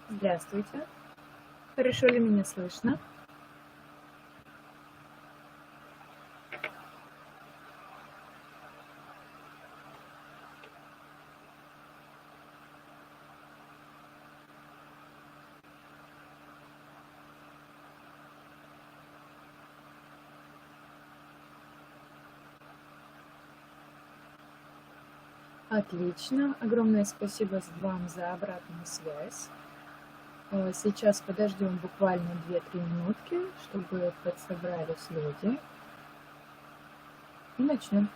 Здравствуйте. Хорошо ли меня слышно? Отлично. Огромное спасибо вам за обратную связь. Сейчас подождем буквально 2-3 минутки, чтобы подсобрались люди. И начнем.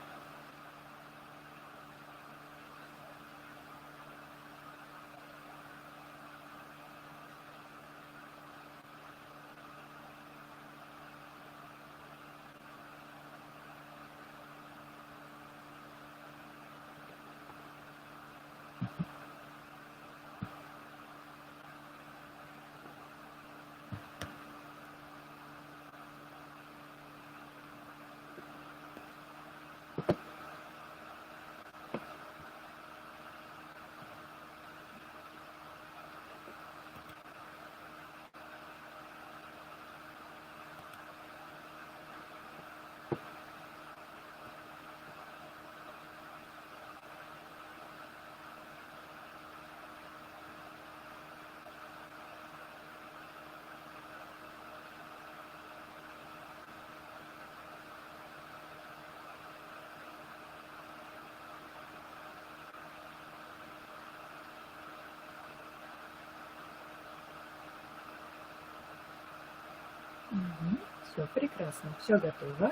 Все прекрасно, все готово.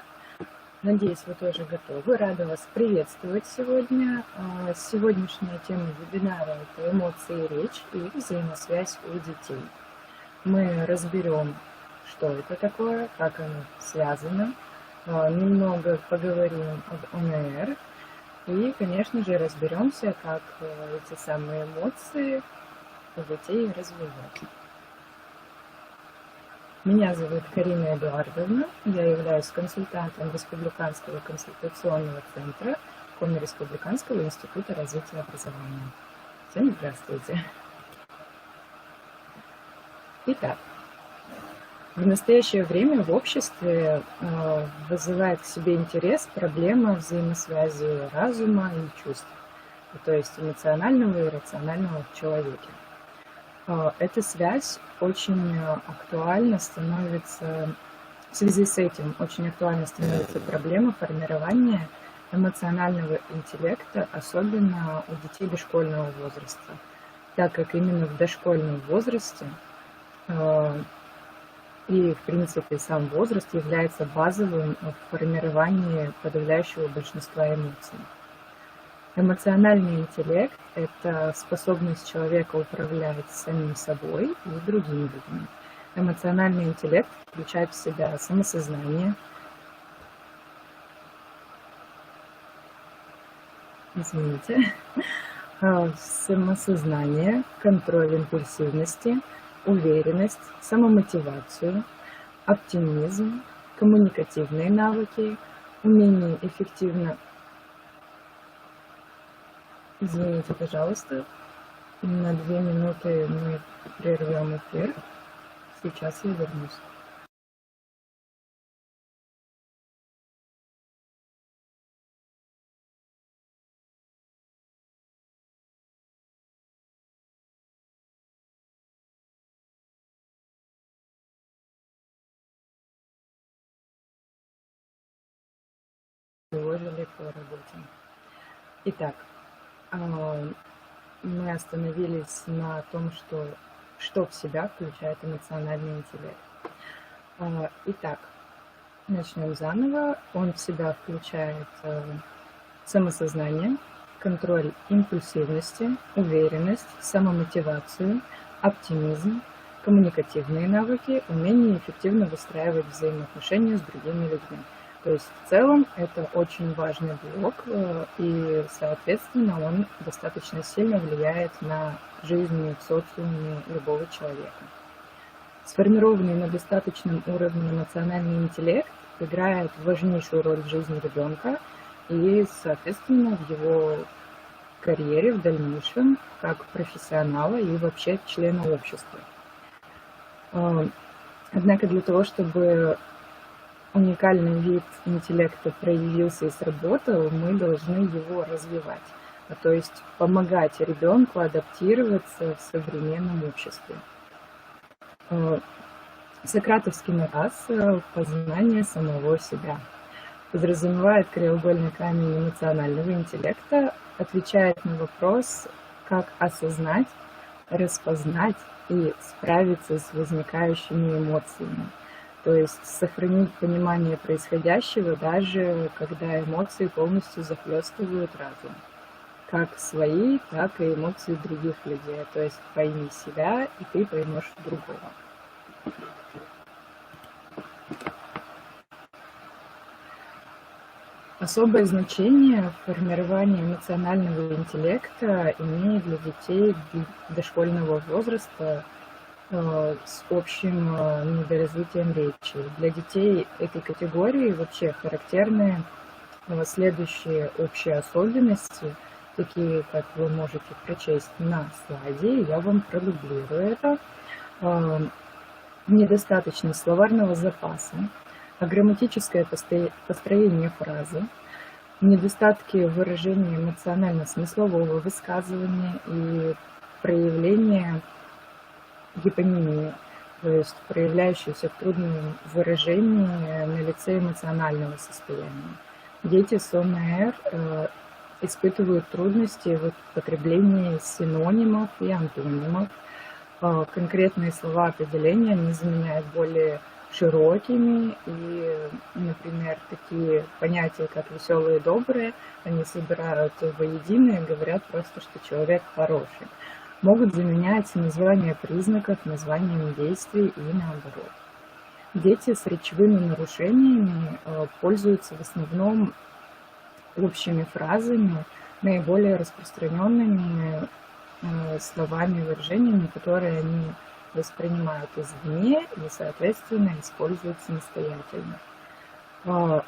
Надеюсь, вы тоже готовы. Рада вас приветствовать сегодня. Сегодняшняя тема вебинара – это эмоции и речь и взаимосвязь у детей. Мы разберем, что это такое, как оно связано, немного поговорим об ОНР и, конечно же, разберемся, как эти самые эмоции у детей развивать. Меня зовут Карина Эдуардовна, я являюсь консультантом Республиканского консультационного центра Коми Республиканского института развития образования. Всем здравствуйте! Итак, в настоящее время в обществе вызывает к себе интерес проблема взаимосвязи разума и чувств, то есть эмоционального и рационального в человеке. Эта связь очень актуальна становится, в связи с этим очень актуальна становится проблема формирования эмоционального интеллекта, особенно у детей дошкольного возраста, так как именно в дошкольном возрасте и, в принципе, сам возраст является базовым в формировании подавляющего большинства эмоций. Эмоциональный интеллект – это способность человека управлять самим собой и другими людьми. Эмоциональный интеллект включает в себя самосознание, самосознание, контроль импульсивности, уверенность, самомотивацию, оптимизм, коммуникативные навыки, умение эффективно... Извините, пожалуйста, на 2 минуты мы прервем эфир. Сейчас я вернусь. Доложили по работе. Итак, мы остановились на том, что в себя включает эмоциональный интеллект. Итак, начнем заново. Он в себя включает самосознание, контроль импульсивности, уверенность, самомотивацию, оптимизм, коммуникативные навыки, умение эффективно выстраивать взаимоотношения с другими людьми. То есть в целом это очень важный блок, и, соответственно, он достаточно сильно влияет на жизнь в социуме любого человека. Сформированный на достаточном уровне эмоциональный интеллект играет важнейшую роль в жизни ребенка и, соответственно, в его карьере в дальнейшем, как профессионала и вообще члена общества. Однако для того, чтобы уникальный вид интеллекта проявился и сработал, мы должны его развивать, то есть помогать ребенку адаптироваться в современном обществе. Сократовский наказ познания самого себя подразумевает краеугольный камень эмоционального интеллекта, отвечает на вопрос, как осознать, распознать и справиться с возникающими эмоциями. То есть сохранить понимание происходящего, даже когда эмоции полностью захлестывают разум. Как свои, так и эмоции других людей. То есть пойми себя, и ты поймешь другого. Особое значение в формировании эмоционального интеллекта имеет для детей дошкольного возраста с общим недоразвитием речи. Для детей этой категории вообще характерны следующие общие особенности, такие, как вы можете прочесть на слайде. Я вам продублирую это. Недостаточность словарного запаса, грамматическое построение фразы, недостатки выражения эмоционально-смыслового высказывания и проявление гипонимии, то есть проявляющиеся в трудном выражении на лице эмоционального состояния. Дети с ОНР испытывают трудности в употреблении синонимов и антонимов. Конкретные слова определения они заменяют более широкими, и, например, такие понятия, как веселые и добрые, они собирают воедино и говорят просто, что человек хороший. Могут заменять названия признаков названиями действий и наоборот. Дети с речевыми нарушениями пользуются в основном общими фразами, наиболее распространенными словами и выражениями, которые они воспринимают извне и, соответственно, используют самостоятельно.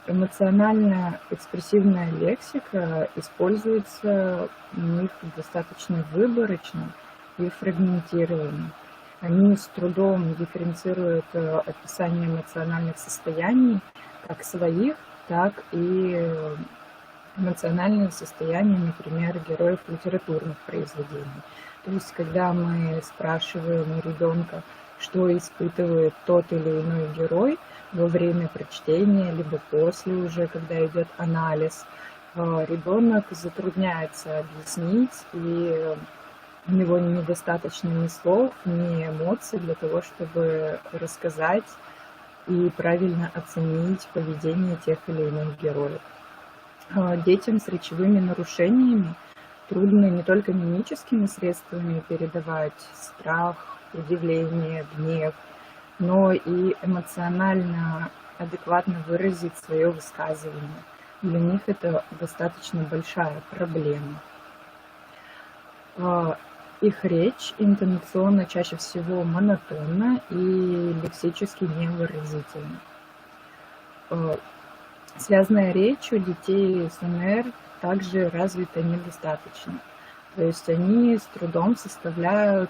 Эмоционально-экспрессивная лексика используется у них достаточно выборочно и фрагментированно. Они с трудом дифференцируют описание эмоциональных состояний как своих, так и эмоциональные состояния, например, героев литературных произведений. То есть, когда мы спрашиваем у ребенка, что испытывает тот или иной герой во время прочтения, либо после уже, когда идет анализ, ребенок затрудняется объяснить, и у него недостаточно ни слов, ни эмоций для того, чтобы рассказать и правильно оценить поведение тех или иных героев. Детям с речевыми нарушениями трудно не только мимическими средствами передавать страх, удивление, гнев, но и эмоционально адекватно выразить свое высказывание. Для них это достаточно большая проблема. Их речь интонационно чаще всего монотонна и лексически невыразительна. Связанная речь у детей с ОНР также развита недостаточно. То есть они с трудом составляют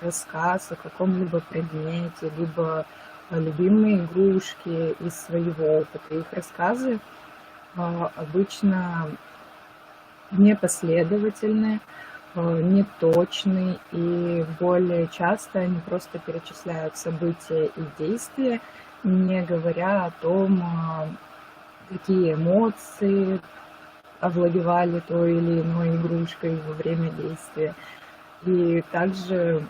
рассказ о каком-либо предмете, либо о любимой игрушке из своего опыта. Их рассказы обычно непоследовательны, неточны, и более часто они просто перечисляют события и действия, не говоря о том, какие эмоции овладевали той или иной игрушкой во время действия. И также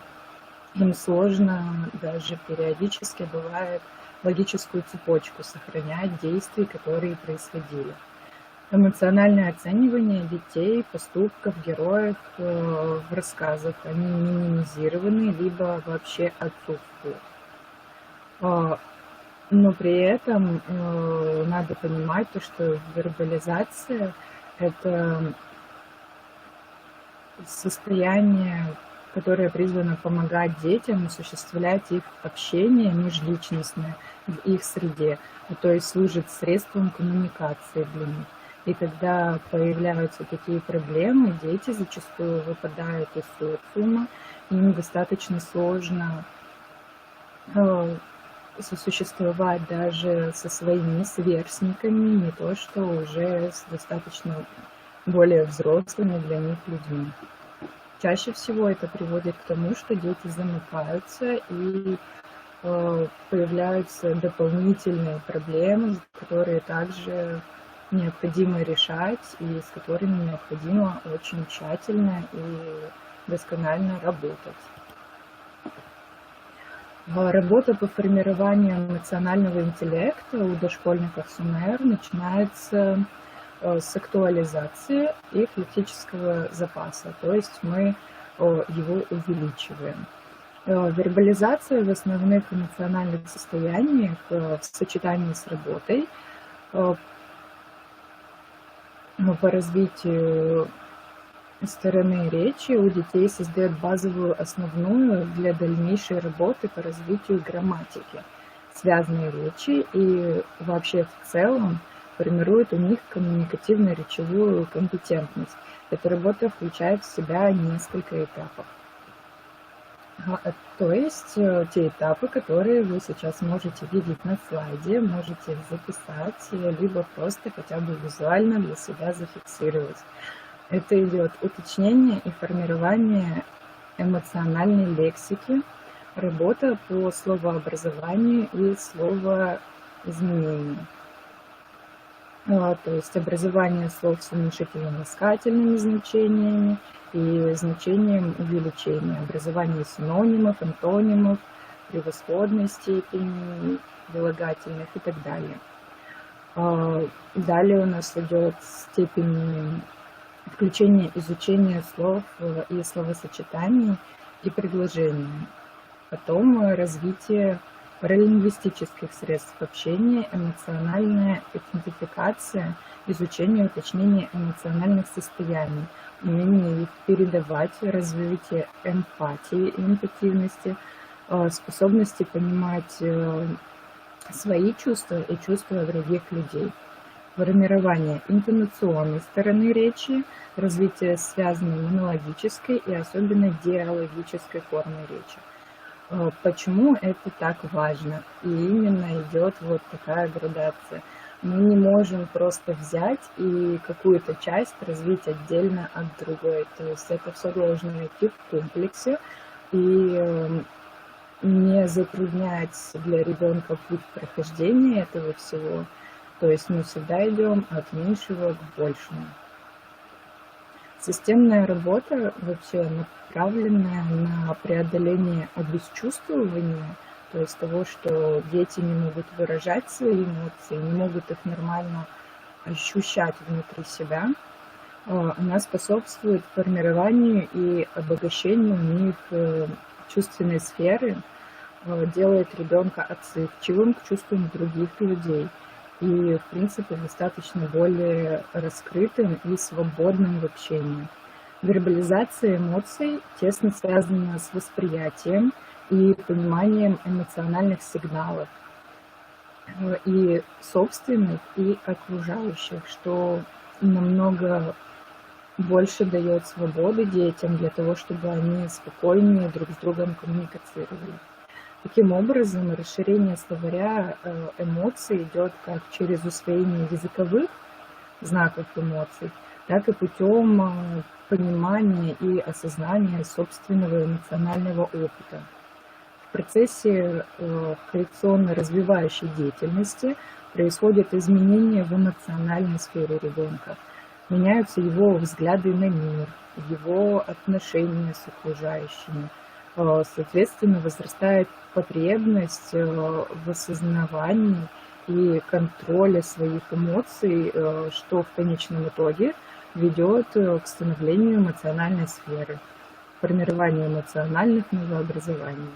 им сложно, даже периодически бывает, логическую цепочку сохранять действий, которые происходили. Эмоциональное оценивание детей, поступков, героев в рассказах, они минимизированы, либо вообще отсутствуют. Но при этом надо понимать то, что вербализация – это состояние, которое призвано помогать детям осуществлять их общение межличностное в их среде, то есть служит средством коммуникации для них. И когда появляются такие проблемы, дети зачастую выпадают из социума, им достаточно сложно сосуществовать даже со своими сверстниками, не то что уже с достаточно более взрослыми для них людьми. Чаще всего это приводит к тому, что дети замыкаются и появляются дополнительные проблемы, которые также необходимо решать и с которыми необходимо очень тщательно и досконально работать. Работа по формированию эмоционального интеллекта у дошкольников СУНР начинается с актуализации их лексического запаса, то есть мы его увеличиваем. Вербализация в основных эмоциональных состояниях в сочетании с работой по развитию стороны речи у детей создает базовую основную для дальнейшей работы по развитию грамматики, связанной речи и вообще в целом формирует у них коммуникативно-речевую компетентность. Эта работа включает в себя несколько этапов. То есть те этапы, которые вы сейчас можете видеть на слайде, можете их записать, либо просто хотя бы визуально для себя зафиксировать. Это идет уточнение и формирование эмоциональной лексики, работа по словообразованию и словоизменению. То есть образование слов с уменьшительно-ласкательными значениями и значением увеличения, образование синонимов, антонимов, превосходной степени, прилагательных и так далее. Далее у нас идет степень включения изучения слов и словосочетаний и предложений. Потом развитие паралингвистических средств общения, эмоциональная идентификация, изучение и уточнение эмоциональных состояний, умение их передавать, развитие эмпатии и эмпативности, способности понимать свои чувства и чувства других людей. Формирование интонационной стороны речи, развитие связанной монологической и особенно диалогической формы речи. Почему это так важно? И именно идет вот такая градация. Мы не можем просто взять и какую-то часть развить отдельно от другой. То есть это все должно идти в комплексе и не затруднять для ребенка путь прохождения этого всего. То есть мы всегда идем от меньшего к большему. Системная работа вообще направленная на преодоление обесчувствования, то есть того, что дети не могут выражать свои эмоции, не могут их нормально ощущать внутри себя, она способствует формированию и обогащению у них чувственной сферы, делает ребенка отзывчивым к чувствам других людей и, в принципе, достаточно более раскрытым и свободным в общении. Вербализация эмоций тесно связана с восприятием и пониманием эмоциональных сигналов и собственных, и окружающих, что намного больше дает свободы детям для того, чтобы они спокойнее друг с другом коммуницировали. Таким образом, расширение словаря эмоций идет как через усвоение языковых знаков эмоций, так и путем понимания и осознания собственного эмоционального опыта. В процессе коррекционно-развивающей деятельности происходят изменения в эмоциональной сфере ребенка. Меняются его взгляды на мир, его отношения с окружающими. Соответственно, возрастает потребность в осознавании и контроле своих эмоций, что в конечном итоге ведет к становлению эмоциональной сферы, формированию эмоциональных новообразований.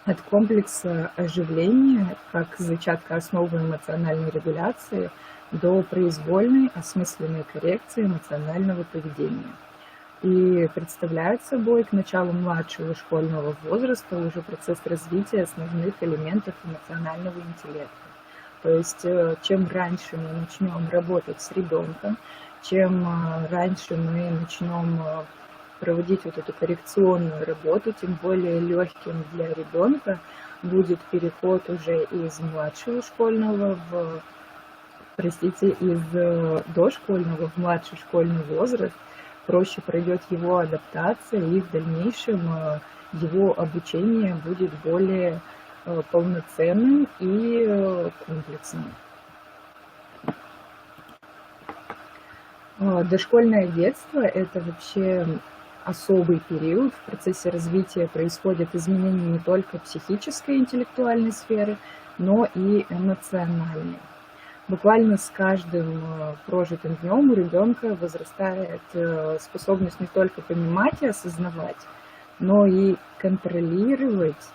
От комплекса оживления, как зачатка основы эмоциональной регуляции, до произвольной осмысленной коррекции эмоционального поведения. И представляет собой к началу младшего школьного возраста уже процесс развития основных элементов эмоционального интеллекта. То есть чем раньше мы начнем работать с ребенком, чем раньше мы начнем проводить вот эту коррекционную работу, тем более легким для ребенка будет переход уже из младшего школьного из дошкольного в младший школьный возраст. Проще пройдет его адаптация, и в дальнейшем его обучение будет более полноценным и комплексным. Дошкольное детство – это вообще особый период. В процессе развития происходят изменения не только психической и интеллектуальной сферы, но и эмоциональной. Буквально с каждым прожитым днем у ребенка возрастает способность не только понимать и осознавать, но и контролировать,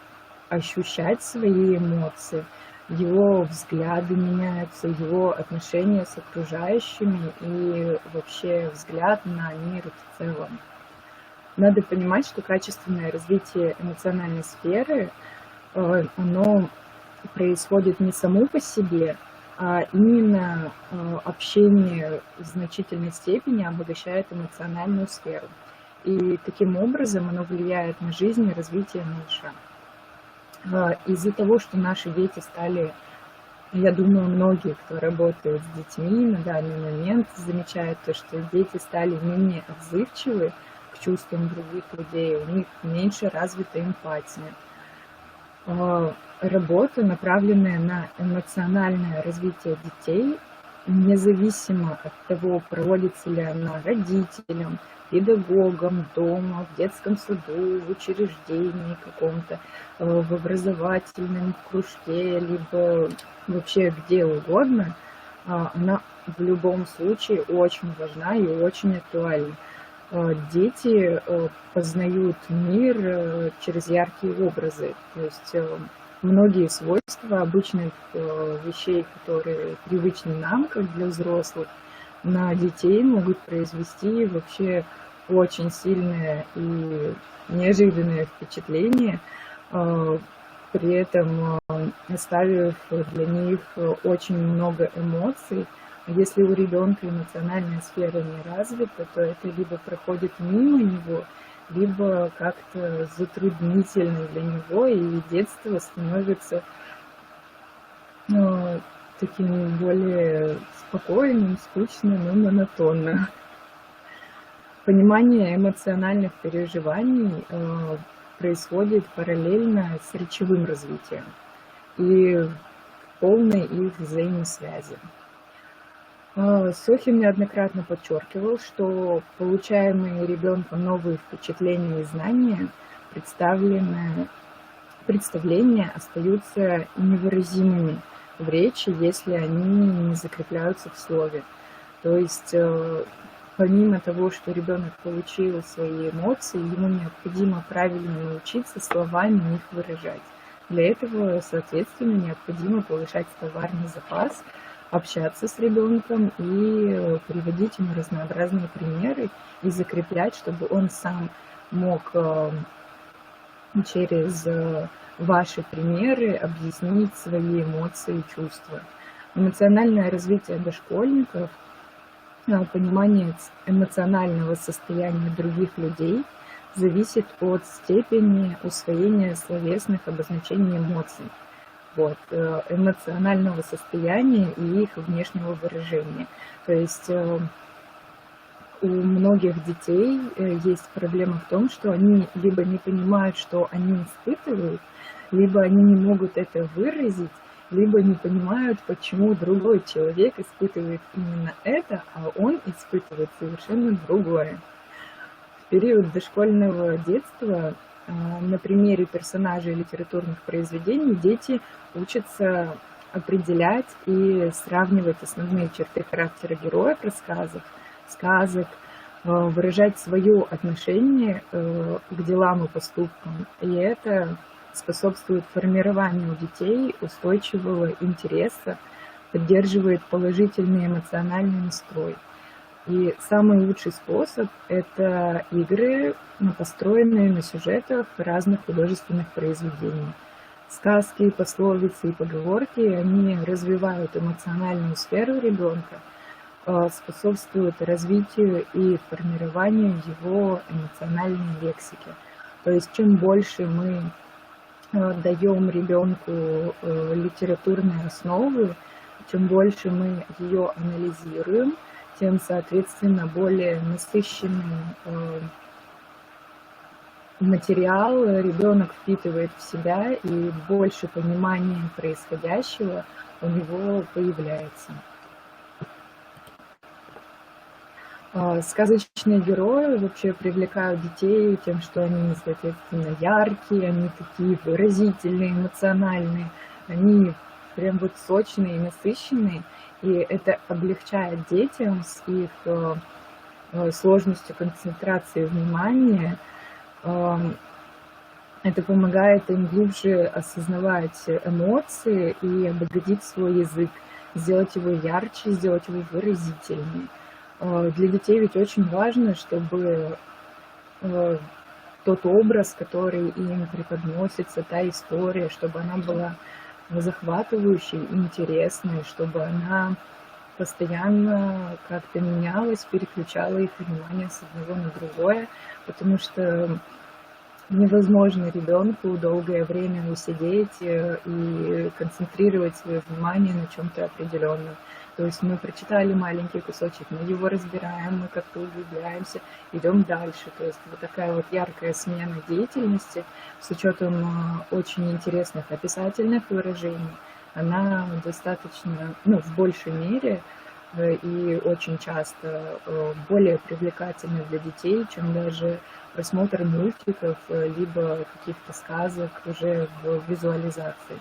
ощущать свои эмоции. Его взгляды меняются, его отношения с окружающими и вообще взгляд на мир в целом. Надо понимать, что качественное развитие эмоциональной сферы, оно происходит не само по себе, а именно общение в значительной степени обогащает эмоциональную сферу. И таким образом оно влияет на жизнь и развитие малыша. Из-за того, что наши дети стали, я думаю, многие, кто работает с детьми на данный момент, замечают то, что дети стали менее отзывчивы к чувствам других людей, у них меньше развита эмпатия. Работа, направленная на эмоциональное развитие детей, независимо от того, проводится ли она родителям, педагогам, дома, в детском саду, в учреждении каком-то, в образовательном кружке, либо вообще где угодно, она в любом случае очень важна и очень актуальна. Дети познают мир через яркие образы, то есть многие свойства обычных вещей, которые привычны нам, как для взрослых, на детей могут произвести вообще очень сильное и неожиданное впечатление, при этом оставив для них очень много эмоций. Если у ребенка эмоциональная сфера не развита, то это либо проходит мимо него, либо как-то затруднительно для него, и детство становится таким более спокойным, скучным и монотонным. Понимание эмоциональных переживаний происходит параллельно с речевым развитием и в полной их взаимосвязи. Сохин неоднократно подчеркивал, что получаемые ребенком новые впечатления и знания, представления остаются невыразимыми в речи, если они не закрепляются в слове. То есть, помимо того, что ребенок получил свои эмоции, ему необходимо правильно научиться словами их выражать. Для этого, соответственно, необходимо повышать словарный запас, общаться с ребенком и приводить ему разнообразные примеры и закреплять, чтобы он сам мог через ваши примеры объяснить свои эмоции и чувства. Эмоциональное развитие дошкольников, понимание эмоционального состояния других людей зависит от степени усвоения словесных обозначений эмоций, эмоционального состояния и их внешнего выражения. То есть у многих детей есть проблема в том, что они либо не понимают, что они испытывают, либо они не могут это выразить, либо не понимают, почему другой человек испытывает именно это, а он испытывает совершенно другое. В период дошкольного детства на примере персонажей литературных произведений дети учатся определять и сравнивать основные черты характера героев рассказов, сказок, выражать свое отношение к делам и поступкам. И это способствует формированию у детей устойчивого интереса, поддерживает положительный эмоциональный настрой. И самый лучший способ – это игры, построенные на сюжетах разных художественных произведений. Сказки, пословицы и поговорки, они развивают эмоциональную сферу ребенка, способствуют развитию и формированию его эмоциональной лексики. То есть чем больше мы даем ребенку литературные основы, чем больше мы ее анализируем, тем, соответственно, более насыщенный материал ребенок впитывает в себя, и больше понимания происходящего у него появляется. Сказочные герои вообще привлекают детей тем, что они, соответственно, яркие, они такие выразительные, эмоциональные, они прям вот сочные и насыщенные, и это облегчает детям с их сложностью концентрации внимания. Это помогает им глубже осознавать эмоции и обогатить свой язык, сделать его ярче, сделать его выразительнее. Для детей ведь очень важно, чтобы тот образ, который им преподносится, та история, чтобы она была захватывающей, интересной, чтобы она постоянно как-то менялась, переключала их внимание с одного на другое, потому что невозможно ребенку долгое время усидеть и концентрировать свое внимание на чем-то определенном. То есть мы прочитали маленький кусочек, мы его разбираем, мы как-то углубляемся, идем дальше. То есть вот такая вот яркая смена деятельности с учетом очень интересных описательных выражений, она достаточно, в большей мере и очень часто более привлекательна для детей, чем даже просмотр мультиков, либо каких-то сказок уже в визуализации.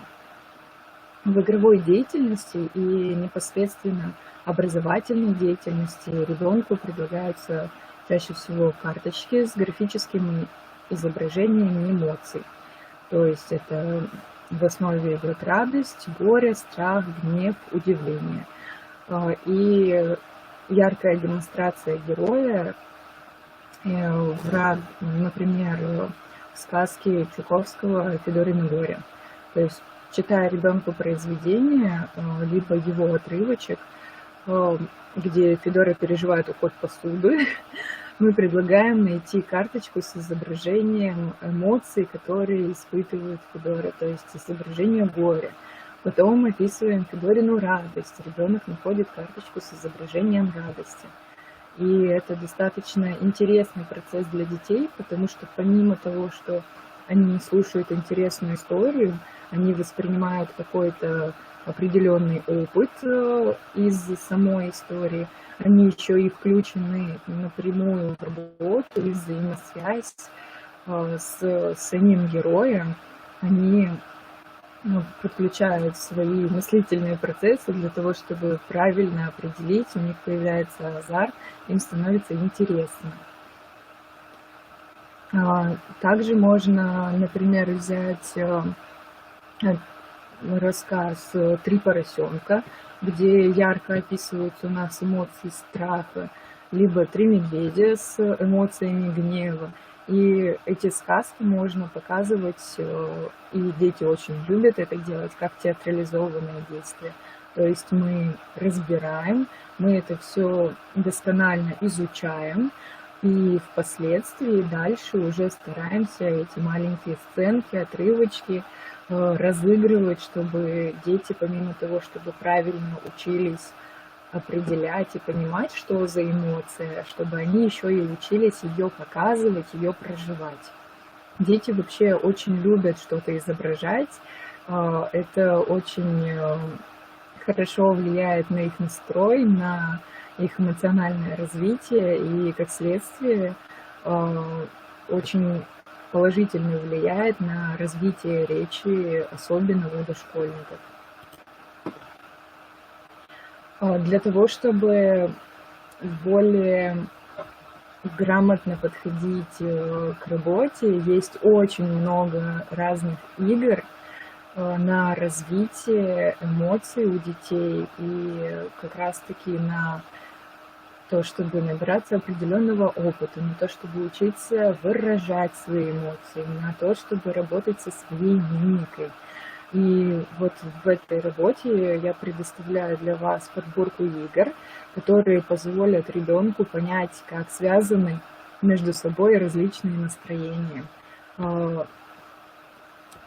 В игровой деятельности и непосредственно образовательной деятельности ребенку предлагаются чаще всего карточки с графическими изображениями эмоций. То есть это в основе идет радость, горе, страх, гнев, удивление. И яркая демонстрация героя, например, в сказке Чуковского «Федорино горе». То есть, читая ребенку произведение, либо его отрывочек, где Федора переживает уход посуды, мы предлагаем найти карточку с изображением эмоций, которые испытывает Федора, то есть изображение горя. Потом описываем Федорину радость. Ребенок находит карточку с изображением радости. И это достаточно интересный процесс для детей, потому что помимо того, что они слушают интересную историю, они воспринимают какой-то определенный опыт из самой истории, они еще и включены напрямую в работу и взаимосвязь с самим героем, они подключают свои мыслительные процессы для того, чтобы правильно определить, у них появляется азарт, им становится интересно. Также можно, например, взять рассказ «Три поросенка», где ярко описываются у нас эмоции страха, либо «Три медведя» с эмоциями гнева. И эти сказки можно показывать, и дети очень любят это делать, как театрализованное действие. То есть мы разбираем, мы это все досконально изучаем, и впоследствии дальше уже стараемся эти маленькие сценки, отрывочки разыгрывать, чтобы дети, помимо того, чтобы правильно учились определять и понимать, что за эмоция, чтобы они еще и учились ее показывать, ее проживать. Дети вообще очень любят что-то изображать. Это очень хорошо влияет на их настрой, на их эмоциональное развитие и, как следствие, очень положительно влияет на развитие речи, особенно у дошкольников. Для того, чтобы более грамотно подходить к работе, есть очень много разных игр на развитие эмоций у детей и как раз-таки на то, чтобы набираться определенного опыта, на то, чтобы учиться выражать свои эмоции, на то, чтобы работать со своей мимикой. И вот в этой работе я предоставляю для вас подборку игр, которые позволят ребенку понять, как связаны между собой различные настроения.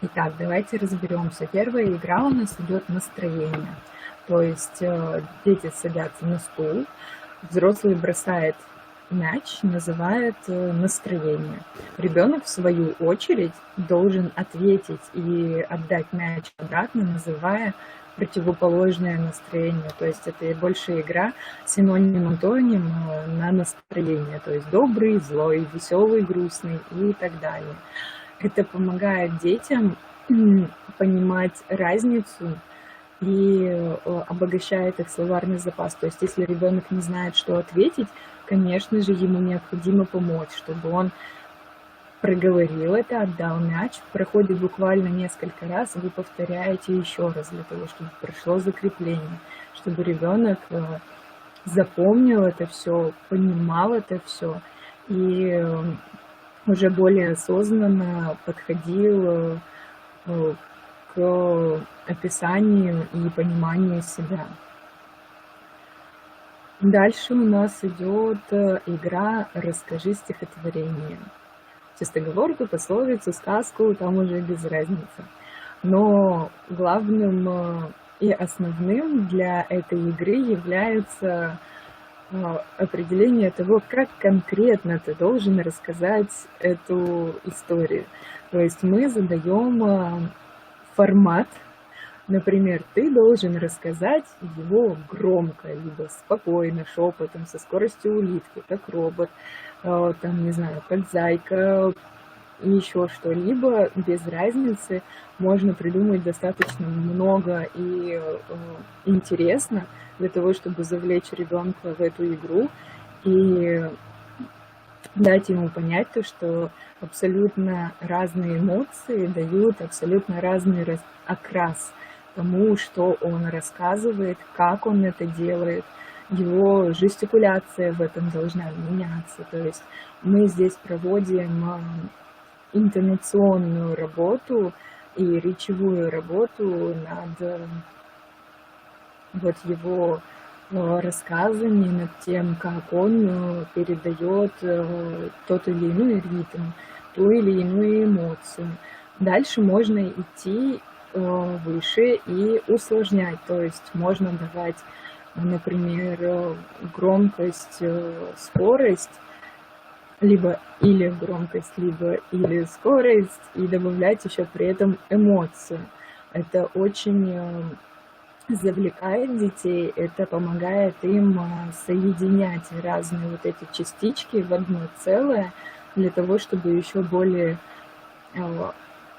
Итак, давайте разберемся. Первая игра у нас идет настроение. То есть дети садятся на стул, взрослый бросает мяч, называет настроение. Ребенок, в свою очередь, должен ответить и отдать мяч обратно, называя противоположное настроение. То есть это больше игра синоним-антоним на настроение. То есть добрый, злой, веселый, грустный и так далее. Это помогает детям понимать разницу и обогащает их словарный запас. То есть если ребенок не знает, что ответить, конечно же, ему необходимо помочь, чтобы он проговорил это, отдал мяч. Проходит буквально несколько раз, вы повторяете еще раз для того, чтобы прошло закрепление, чтобы ребенок запомнил это все, понимал это все и уже более осознанно подходил к описанию и пониманию себя. Дальше у нас идет игра «Расскажи стихотворение». Чистоговорку, пословицу, сказку, там уже без разницы. Но главным и основным для этой игры является определение того, как конкретно ты должен рассказать эту историю. То есть мы задаем формат. Например, ты должен рассказать его громко, либо спокойно, шепотом, со скоростью улитки, как робот, там, не знаю, как зайка, еще что-либо, без разницы. Можно придумать достаточно много и интересно для того, чтобы завлечь ребенка в эту игру и дать ему понять то, что абсолютно разные эмоции дают абсолютно разный окрас тому, что он рассказывает, как он это делает, его жестикуляция в этом должна меняться. То есть мы здесь проводим интонационную работу и речевую работу над вот его рассказами, над тем, как он передает тот или иной ритм, ту или иную эмоцию. Дальше можно идти выше и усложнять, то есть можно давать, например, громкость, скорость, либо или громкость, либо или скорость, и добавлять еще при этом эмоцию. Это очень завлекает детей, это помогает им соединять разные вот эти частички в одно целое, для того, чтобы еще более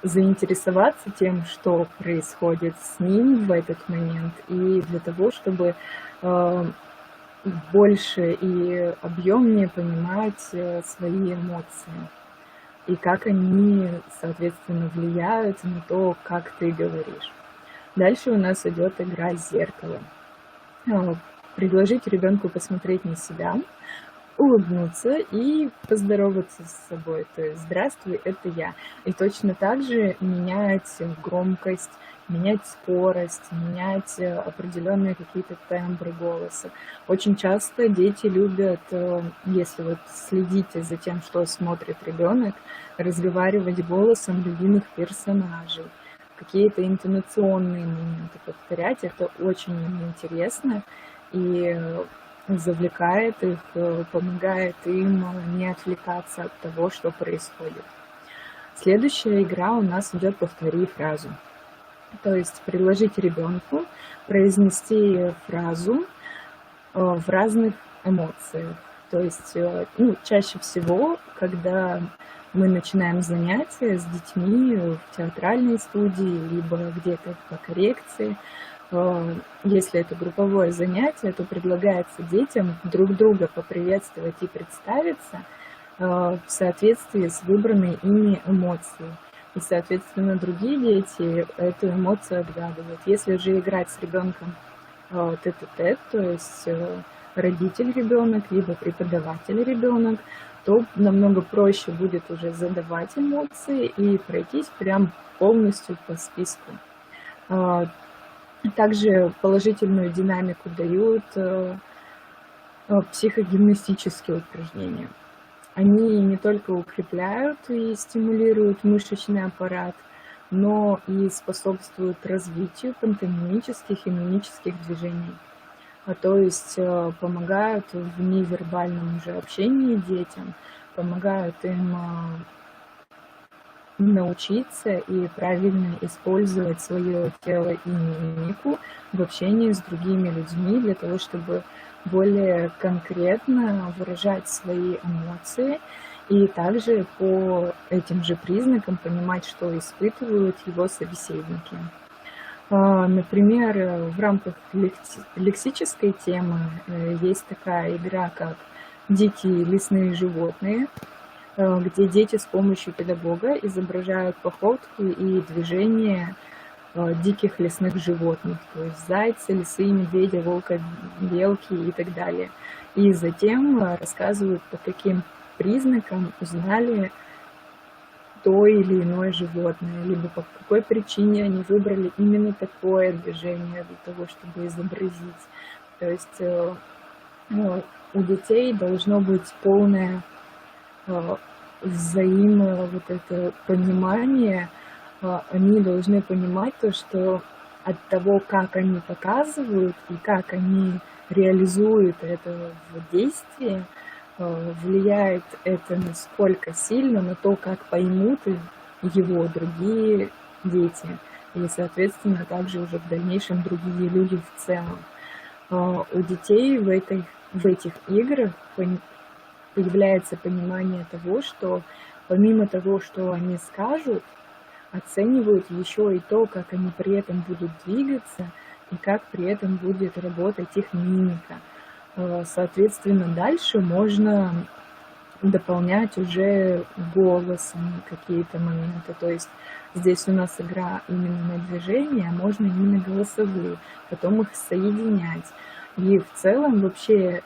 заинтересоваться тем, что происходит с ним в этот момент, и для того, чтобы больше и объемнее понимать свои эмоции и как они, соответственно, влияют на то, как ты говоришь. Дальше у нас идет игра «Зеркало». Предложить ребенку посмотреть на себя, улыбнуться и поздороваться с собой. То есть «Здравствуй, это я». И точно так же менять громкость, менять скорость, менять определенные какие-то тембры голоса. Очень часто дети любят, если вот следите за тем, что смотрит ребенок, разговаривать голосом любимых персонажей, какие-то интонационные моменты повторять. Это очень интересно и завлекает их, помогает им не отвлекаться от того, что происходит. Следующая игра у нас идет «Повтори фразу». То есть предложить ребенку произнести фразу в разных эмоциях. То есть чаще всего, когда мы начинаем занятия с детьми в театральной студии, либо где-то по коррекции, если это групповое занятие, то предлагается детям друг друга поприветствовать и представиться в соответствии с выбранной ими эмоцией. И, соответственно, другие дети эту эмоцию отгадывают. Если же играть с ребенком тет-а-тет, то есть родитель-ребенок, либо преподаватель-ребенок, то намного проще будет уже задавать эмоции и пройтись прям полностью по списку. А, Также положительную динамику дают психогимнастические упражнения. Они не только укрепляют и стимулируют мышечный аппарат, но и способствуют развитию пантомимических и мимических движений. То есть помогают в невербальном уже общении детям, помогают им научиться и правильно использовать свое тело и мимику в общении с другими людьми для того, чтобы более конкретно выражать свои эмоции и также по этим же признакам понимать, что испытывают его собеседники. Например, в рамках лексической темы есть такая игра, как «Дикие лесные животные», где дети с помощью педагога изображают походку и движение диких лесных животных, то есть зайца, лисы, медведя, волка, белки и так далее. И затем рассказывают, по каким признакам узнали то или иное животное, либо по какой причине они выбрали именно такое движение для того, чтобы изобразить. То есть у детей должно быть полное вот это понимание. Они должны понимать то, что от того, как они показывают и как они реализуют это в действии, влияет это насколько сильно на то, как поймут его другие дети и, соответственно, также уже в дальнейшем другие люди в целом. У детей в этих играх появляется понимание того, что помимо того, что они скажут, оценивают еще и то, как они при этом будут двигаться и как при этом будет работать их мимика. Соответственно, дальше можно дополнять уже голосом какие-то моменты. То есть здесь у нас игра именно на движение, а можно именно голосовые, потом их соединять. И в целом вообще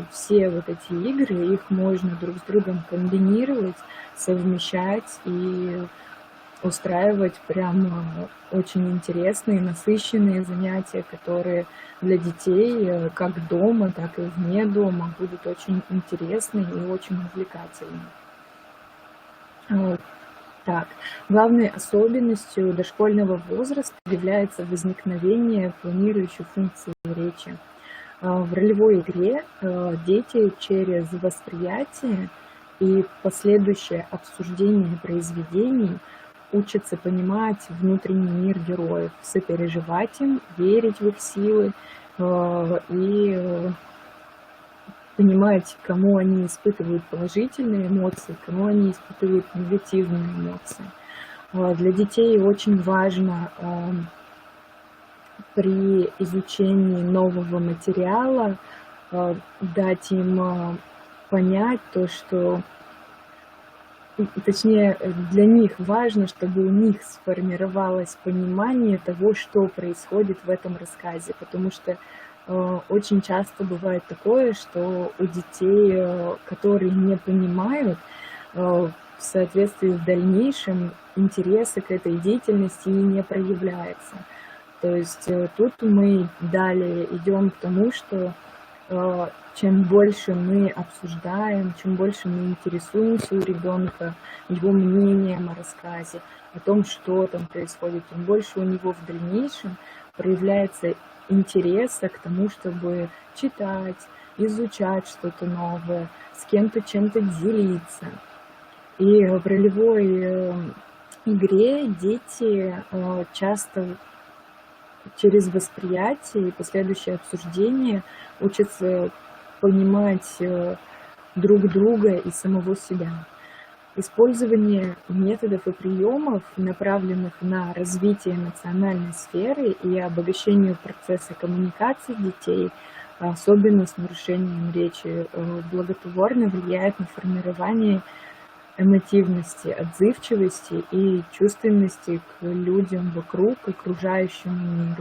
все вот эти игры, их можно друг с другом комбинировать, совмещать и устраивать прям очень интересные, насыщенные занятия, которые для детей как дома, так и вне дома будут очень интересны и очень увлекательны. Так, главной особенностью дошкольного возраста является возникновение планирующей функции речи. В ролевой игре дети через восприятие и последующее обсуждение произведений учатся понимать внутренний мир героев, сопереживать им, верить в их силы и понимать, кому они испытывают положительные эмоции, кому они испытывают негативные эмоции. Для детей очень важно при изучении нового материала дать им понять то, что, точнее, для них важно, чтобы у них сформировалось понимание того, что происходит в этом рассказе, потому что очень часто бывает такое, что у детей, которые не понимают, в соответствии с дальнейшим интереса к этой деятельности не проявляется. То есть тут мы далее идем к тому, что чем больше мы обсуждаем, чем больше мы интересуемся у ребенка его мнением о рассказе, о том, что там происходит, тем больше у него в дальнейшем проявляется интереса к тому, чтобы читать, изучать что-то новое, с кем-то чем-то делиться. И в ролевой игре дети часто через восприятие и последующее обсуждение учатся понимать друг друга и самого себя. Использование методов и приемов, направленных на развитие эмоциональной сферы и обогащение процесса коммуникации детей, особенно с нарушением речи, благотворно влияет на формирование эмотивности, отзывчивости и чувственности к людям вокруг, к окружающему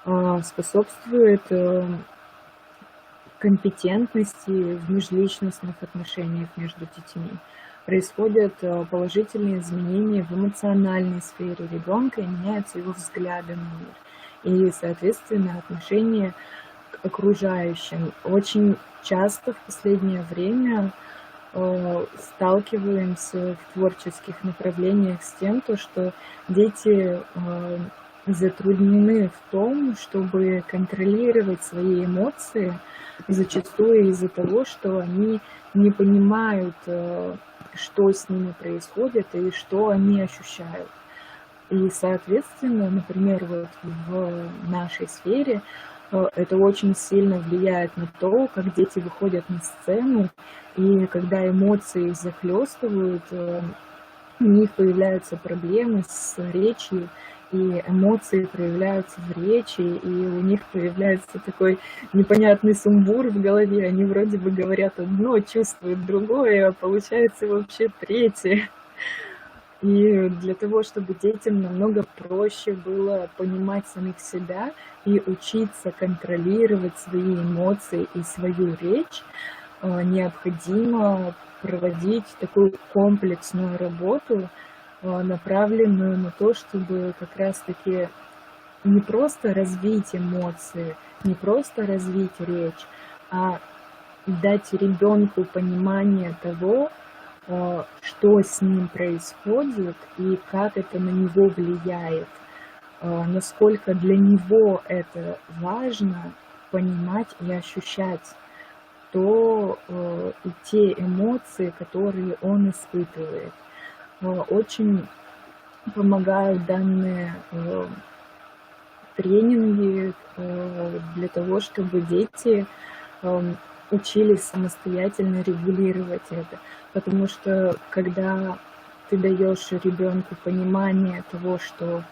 миру, способствует компетентности в межличностных отношениях между детьми. происходят положительные изменения в эмоциональной сфере ребенка и меняются его взгляды на мир. И, соответственно, отношение к окружающим. Очень часто в последнее время сталкиваемся в творческих направлениях с тем, что дети затруднены в том, чтобы контролировать свои эмоции, зачастую из-за того, что они не понимают, что с ними происходит и что они ощущают. И, соответственно, например, вот в нашей сфере это очень сильно влияет на то, как дети выходят на сцену, и когда эмоции захлестывают, у них появляются проблемы с речью, и эмоции проявляются в речи, и у них появляется такой непонятный сумбур в голове. Они вроде бы говорят одно, чувствуют другое, а получается вообще третье. И для того, чтобы детям намного проще было понимать самих себя и учиться контролировать свои эмоции и свою речь, необходимо проводить такую комплексную работу, направленную на то, чтобы как раз-таки не просто развить эмоции, не просто развить речь, а дать ребенку понимание того, что с ним происходит и как это на него влияет, насколько для него это важно понимать и ощущать и те эмоции, которые он испытывает. Очень помогают данные тренинги для того, чтобы дети учились самостоятельно регулировать это. Потому что когда ты даешь ребенку понимание того, что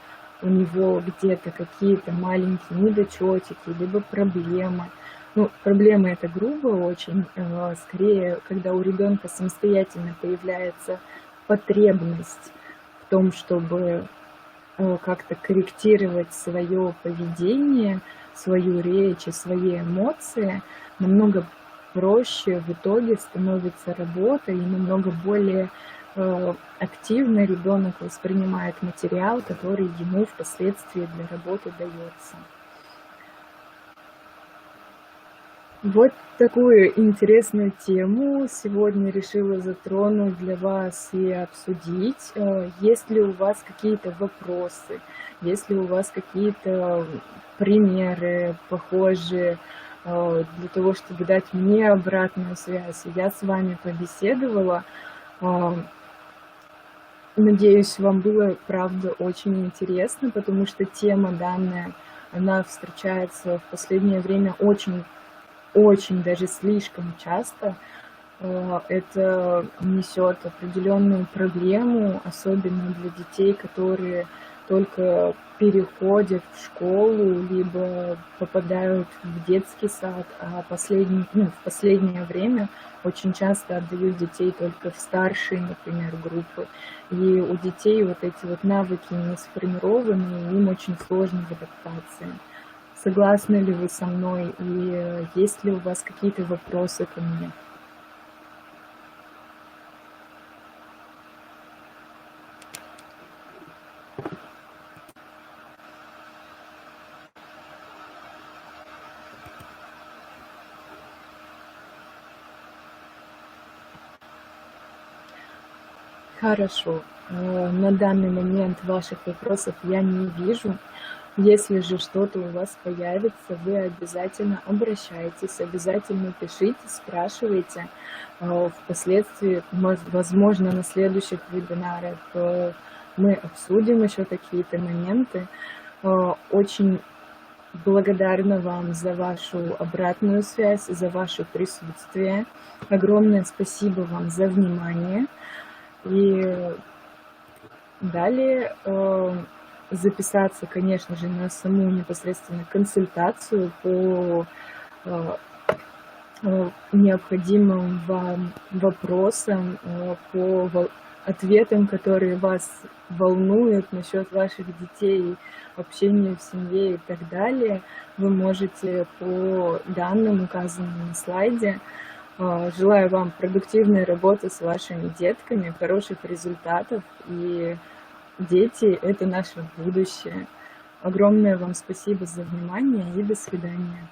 у него где-то какие-то маленькие недочетики, либо проблемы. Проблемы это грубо очень. Скорее, когда у ребенка самостоятельно появляется потребность в том, чтобы как-то корректировать свое поведение, свою речь и свои эмоции, намного проще в итоге становится работа, и намного более активно ребенок воспринимает материал, который ему впоследствии для работы дается. Вот такую интересную тему сегодня решила затронуть для вас и обсудить. Есть ли у вас какие-то вопросы, есть ли у вас какие-то примеры похожие, для того, чтобы дать мне обратную связь. Я с вами побеседовала. Надеюсь, вам было, правда, очень интересно, потому что тема данная, она встречается в последнее время очень даже слишком часто. Это несет определенную проблему, особенно для детей, которые только переходят в школу, либо попадают в детский сад, а в последнее время очень часто отдают детей только в старшие, например, группы. И у детей вот эти вот навыки не сформированы, и им очень сложно в адаптации. Согласны ли вы со мной, и есть ли у вас какие-то вопросы ко мне? Хорошо. На данный момент ваших вопросов я не вижу. Если же что-то у вас появится, вы обязательно обращайтесь, обязательно пишите, спрашивайте. Впоследствии, возможно, на следующих вебинарах мы обсудим еще какие-то моменты. Очень благодарна вам за вашу обратную связь, за ваше присутствие. Огромное спасибо вам за внимание. И далее записаться, конечно же, на саму непосредственно консультацию по необходимым вам вопросам, по ответам, которые вас волнуют насчет ваших детей, общения в семье и так далее, вы можете по данным, указанным на слайде, Желаю вам продуктивной работы с вашими детками, хороших результатов. И дети — это наше будущее. Огромное вам спасибо за внимание и до свидания.